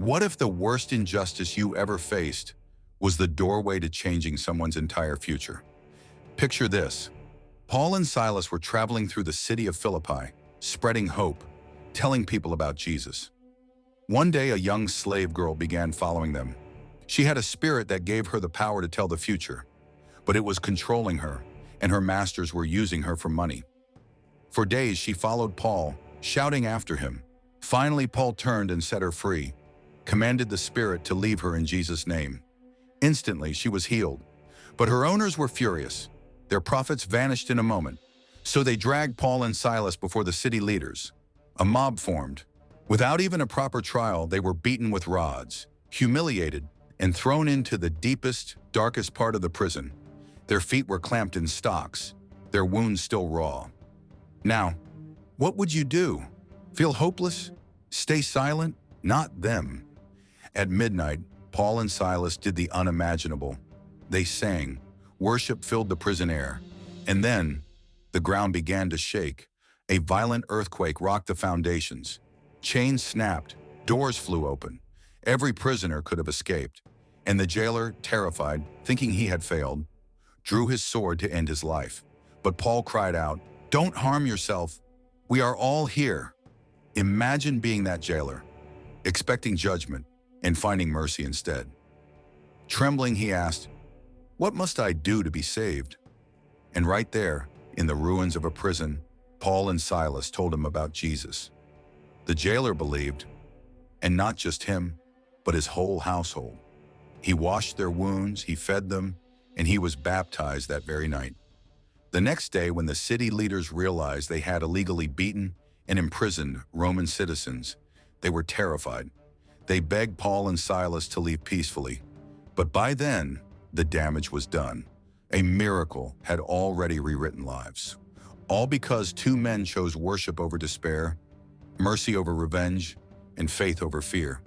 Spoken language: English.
What if the worst injustice you ever faced was the doorway to changing someone's entire future? Picture this. Paul and Silas were traveling through the city of Philippi, spreading hope, telling people about Jesus. One day, a young slave girl began following them. She had a spirit that gave her the power to tell the future, but it was controlling her, and her masters were using her for money. For days, she followed Paul, shouting after him. Finally, Paul turned and set her free, commanded the spirit to leave her in Jesus' name. Instantly, she was healed. But her owners were furious. Their profits vanished in a moment. So they dragged Paul and Silas before the city leaders. A mob formed. Without even a proper trial, they were beaten with rods, humiliated, and thrown into the deepest, darkest part of the prison. Their feet were clamped in stocks, their wounds still raw. Now, what would you do? Feel hopeless? Stay silent? Not them. At midnight, Paul and Silas did the unimaginable. They sang, worship filled the prison air, and then the ground began to shake. A violent earthquake rocked the foundations. Chains snapped, doors flew open. Every prisoner could have escaped, and the jailer, terrified, thinking he had failed, drew his sword to end his life. But Paul cried out, "Don't harm yourself. We are all here." Imagine being that jailer, expecting judgment and finding mercy instead. Trembling, he asked, "What must I do to be saved?" And right there, in the ruins of a prison, Paul and Silas told him about Jesus. The jailer believed, and not just him, but his whole household. He washed their wounds, he fed them, and he was baptized that very night. The next day, when the city leaders realized they had illegally beaten and imprisoned Roman citizens, they were terrified. They begged Paul and Silas to leave peacefully, but by then, the damage was done. A miracle had already rewritten lives. All because two men chose worship over despair, mercy over revenge, and faith over fear.